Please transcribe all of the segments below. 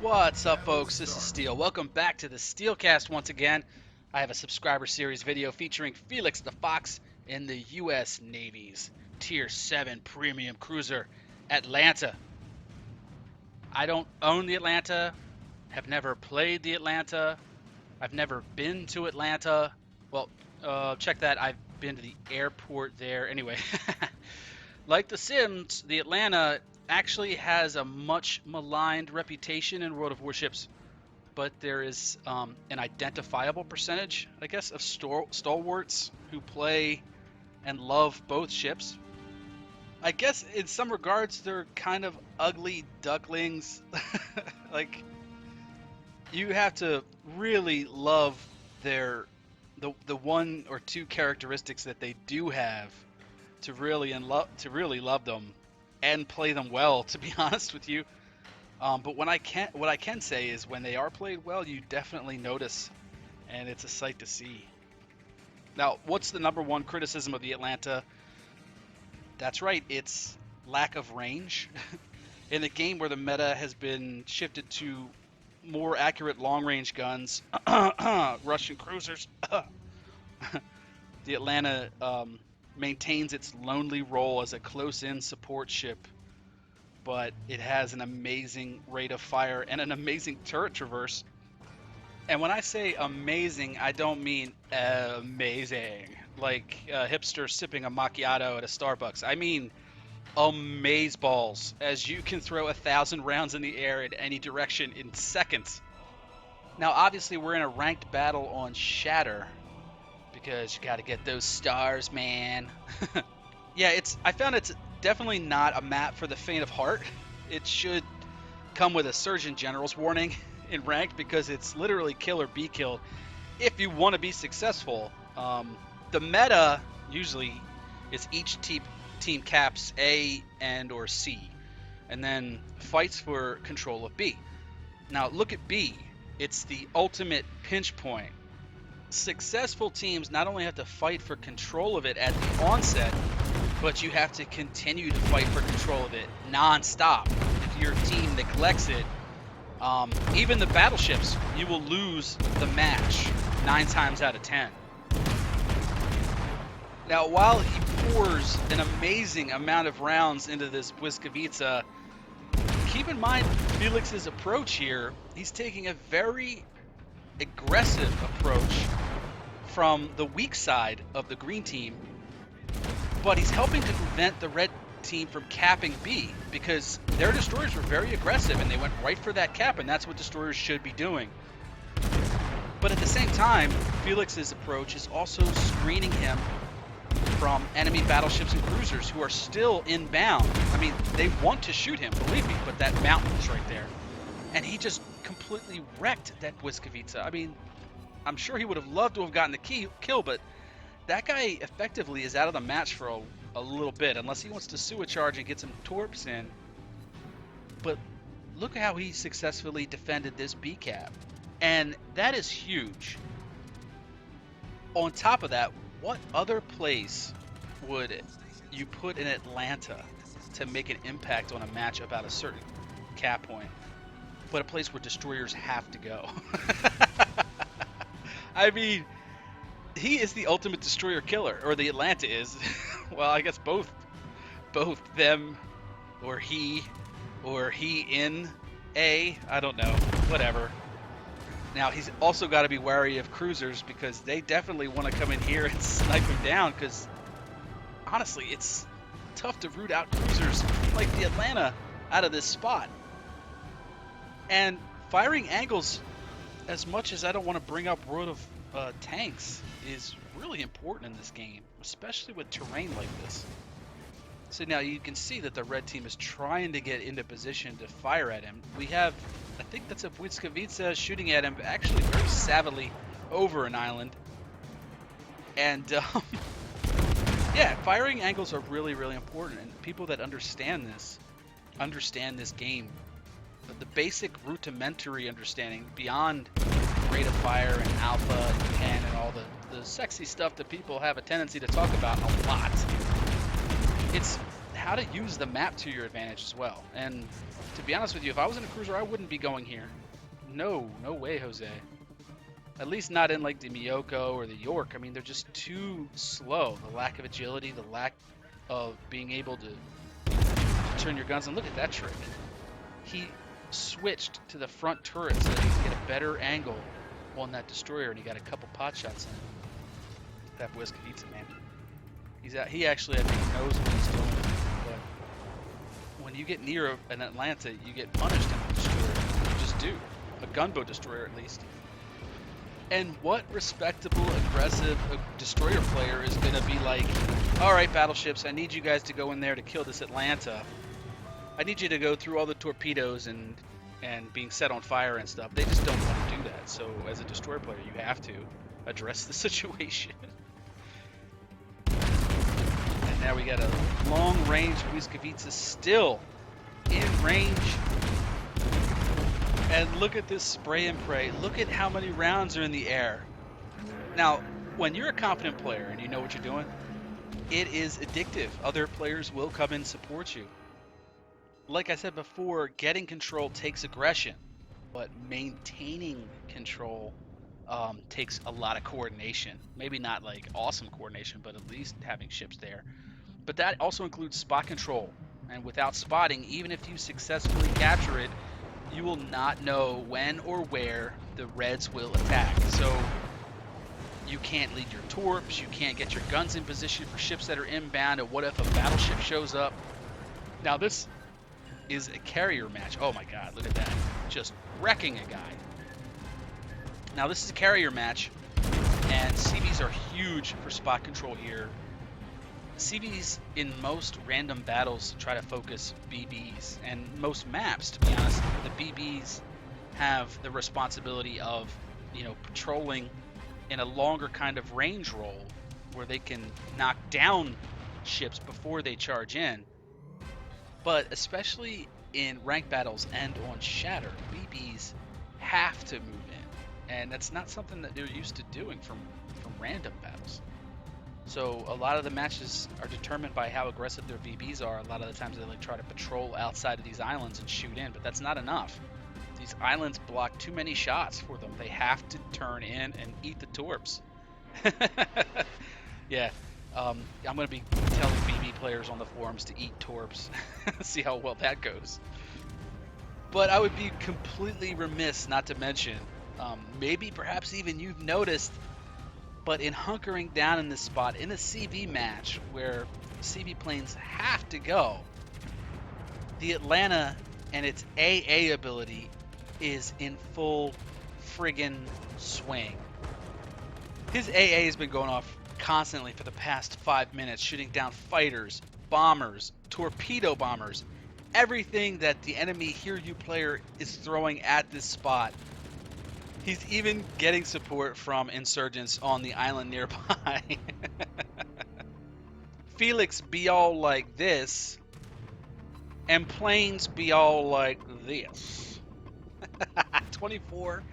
What's up, folks? This is Steel. Welcome back to the Steelcast once again. I have a subscriber series video featuring Felix the Fox in the U.S. Navy's Tier 7 Premium Cruiser, Atlanta. I don't own the Atlanta, have never played the Atlanta, I've never been to Atlanta. Well, check that, I've been to the airport there. Anyway, like The Sims, the Atlanta actually has a much maligned reputation in World of Warships, but there is an identifiable percentage, I guess, of stalwarts who play and love both ships. I guess in some regards they're kind of ugly ducklings. Like, you have to really love the one or two characteristics that they do have to really love them and play them well, to be honest with you. But what I can say is when they are played well, you definitely notice, and it's a sight to see. Now, what's the number one criticism of the Atlanta? That's right, it's lack of range. In a game where the meta has been shifted to more accurate long-range guns, Russian cruisers, the Atlanta maintains its lonely role as a close-in support ship, but it has an amazing rate of fire and an amazing turret traverse. And when I say amazing, I don't mean amazing, like a hipster sipping a macchiato at a Starbucks. I mean amazeballs, as you can throw 1,000 rounds in the air in any direction in seconds. Now, obviously, we're in a ranked battle on Shatter, because you got to get those stars, man. Yeah, I found it's definitely not a map for the faint of heart. It should come with a Surgeon General's warning in ranked, because it's literally kill or be killed if you want to be successful. The meta usually is each team caps A and or C, and then fights for control of B. Now look at B. It's the ultimate pinch point. Successful teams not only have to fight for control of it at the onset, but you have to continue to fight for control of it non-stop. If your team neglects it, even the battleships, you will lose the match 9 times out of 10. Now, while he pours an amazing amount of rounds into this Błyskawica, keep in mind Felix's approach here. He's taking a very aggressive approach from the weak side of the green team, but he's helping to prevent the red team from capping B, because their destroyers were very aggressive and they went right for that cap, and that's what destroyers should be doing. But at the same time, Felix's approach is also screening him from enemy battleships and cruisers who are still inbound. I mean, they want to shoot him, believe me, but that mountain is right there. And he just completely wrecked that Błyskawica. I mean, I'm sure he would have loved to have gotten the kill, but that guy effectively is out of the match for a little bit, unless he wants to suicharge and get some torps in. But look at how he successfully defended this B cap. And that is huge. On top of that, what other place would you put in Atlanta to make an impact on a match about a certain cap point, but a place where destroyers have to go? I mean, he is the ultimate destroyer killer, or the Atlanta is. Well, I guess both them, or he in A, I don't know, whatever. Now, he's also got to be wary of cruisers, because they definitely want to come in here and snipe him down, because honestly, it's tough to root out cruisers like the Atlanta out of this spot. And firing angles, as much as I don't want to bring up World of Tanks, is really important in this game, especially with terrain like this. So now you can see that the red team is trying to get into position to fire at him. We have, I think that's a Błyskawica shooting at him, actually very savvily over an island. And yeah, firing angles are really, really important, and people that understand this game. But the basic rudimentary understanding beyond rate of fire and alpha and pen and all the sexy stuff that people have a tendency to talk about a lot. It's how to use the map to your advantage as well. And to be honest with you, if I was in a cruiser, I wouldn't be going here. No way, Jose. At least not in like the Miyoko or the York. I mean, they're just too slow. The lack of agility, the lack of being able to turn your guns. And look at that trick. He switched to the front turret so that he could get a better angle on that destroyer, and he got a couple pot shots in. That Błyskawica, man. He actually, I think, knows what he's doing. But when you get near an Atlanta, you get punished in a destroyer. You just do. A gunboat destroyer, at least. And what respectable, aggressive destroyer player is going to be like, all right, battleships, I need you guys to go in there to kill this Atlanta. I need you to go through all the torpedoes and being set on fire and stuff. They just don't want to do that. So as a destroyer player, you have to address the situation. And now we got a long-range Błyskawica still in range. And look at this spray and pray. Look at how many rounds are in the air. Now, when you're a competent player and you know what you're doing, it is addictive. Other players will come and support you. Like I said before, getting control takes aggression, but maintaining control takes a lot of coordination. Maybe not like awesome coordination, but at least having ships there. But that also includes spot control. And without spotting, even if you successfully capture it, you will not know when or where the Reds will attack. So you can't lead your torps, you can't get your guns in position for ships that are inbound, and what if a battleship shows up? Now this is a carrier match. Oh my god, look at that. Just wrecking a guy. Now this is a carrier match, and CVs are huge for spot control here. CVs in most random battles try to focus BBs, and most maps, to be honest, the BBs have the responsibility of, patrolling in a longer kind of range role where they can knock down ships before they charge in. But especially in ranked battles and on Shatter, BBs have to move in, and that's not something that they're used to doing from random battles. So a lot of the matches are determined by how aggressive their VBs are. A lot of the times they try to patrol outside of these islands and shoot in, but that's not enough. These islands block too many shots for them. They have to turn in and eat the torps. Yeah, I'm going to be telling BB players on the forums to eat torps. See how well that goes. But I would be completely remiss not to mention, maybe perhaps even you've noticed, but in hunkering down in this spot, in a CV match where CV planes have to go, the Atlanta and its AA ability is in full friggin' swing. His AA has been going off constantly for the past 5 minutes, shooting down fighters, bombers, torpedo bombers, everything that the enemy Hear You player is throwing at this spot. He's even getting support from insurgents on the island nearby. Felix be all like this, and planes be all like this. 25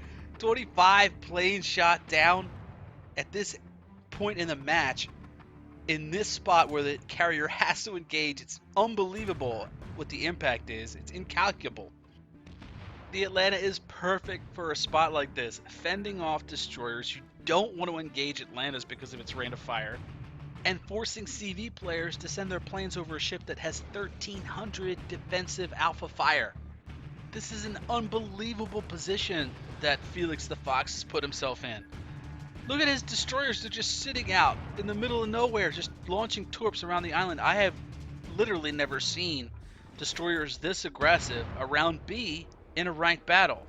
planes shot down at this point in the match, in this spot where the carrier has to engage. It's unbelievable what the impact is. It's incalculable. The Atlanta is perfect for a spot like this, fending off destroyers. You don't want to engage Atlantas because of its rate of fire, and forcing CV players to send their planes over a ship that has 1,300 defensive alpha fire. This is an unbelievable position that Felix the Fox has put himself in. Look at his destroyers. They're just sitting out in the middle of nowhere, just launching torps around the island. I have literally never seen destroyers this aggressive around B in a ranked battle.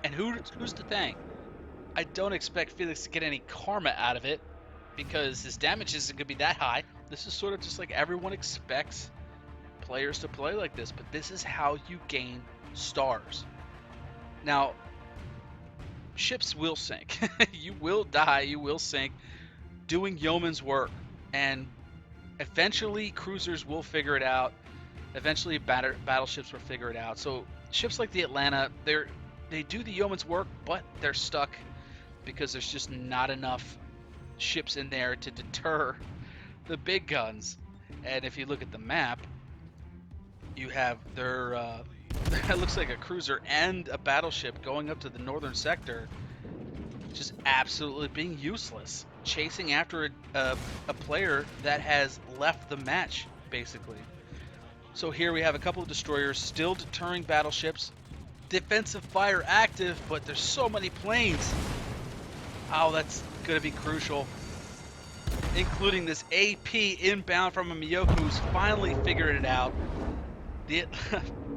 And who's to thank? I don't expect Felix to get any karma out of it because his damage isn't going to be that high. This is sort of just like everyone expects players to play like this, but this is how you gain stars. Now, ships will sink. You will die, you will sink doing yeoman's work, and eventually cruisers will figure it out. Eventually battleships will figure it out. So ships like the Atlanta, they do the yeoman's work, but they're stuck because there's just not enough ships in there to deter the big guns. And if you look at the map, You have their, it looks like a cruiser and a battleship going up to the northern sector, just absolutely being useless, chasing after a player that has left the match, basically. So here we have a couple of destroyers still deterring battleships. Defensive fire active, but there's so many planes. Oh, that's going to be crucial. Including this AP inbound from a Miyoko who's finally figured it out. The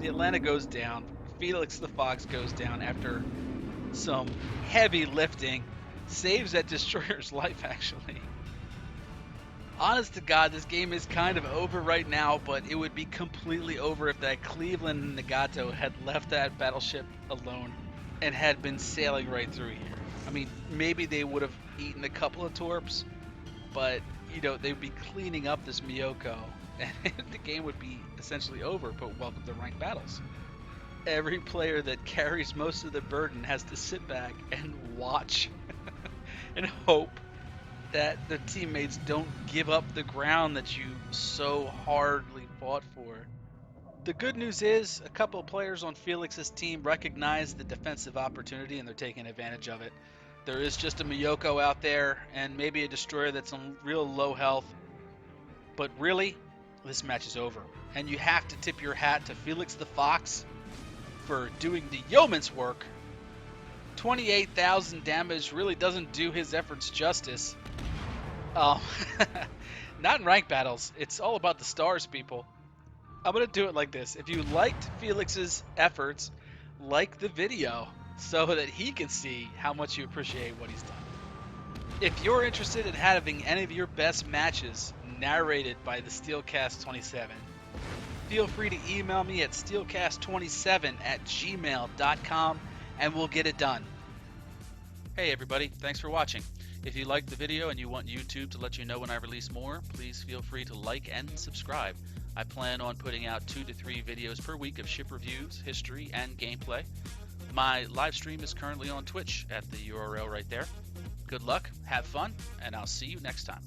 Atlanta goes down. Felix the Fox goes down after some heavy lifting. Saves that destroyer's life, actually. Honest to God, this game is kind of over right now, but it would be completely over if that Cleveland Nagato had left that battleship alone and had been sailing right through here. I mean, maybe they would have eaten a couple of torps, but, you know, they would be cleaning up this Miyoko, and the game would be essentially over, but welcome to ranked battles. Every player that carries most of the burden has to sit back and watch and hope that the teammates don't give up the ground that you so hardly fought for. The good news is a couple of players on Felix's team recognize the defensive opportunity and they're taking advantage of it. There is just a Miyoko out there and maybe a destroyer that's on real low health. But really, this match is over. And you have to tip your hat to Felix the Fox for doing the yeoman's work. 28,000 damage really doesn't do his efforts justice. Not in ranked battles. It's all about the stars, people. I'm going to do it like this. If you liked Felix's efforts, like the video so that he can see how much you appreciate what he's done. If you're interested in having any of your best matches narrated by the Steelcast 27, feel free to email me at steelcast27@gmail.com and we'll get it done. Hey everybody, thanks for watching. If you liked the video and you want YouTube to let you know when I release more, please feel free to like and subscribe. I plan on putting out 2 to 3 videos per week of ship reviews, history, and gameplay. My live stream is currently on Twitch at the URL right there. Good luck, have fun, and I'll see you next time.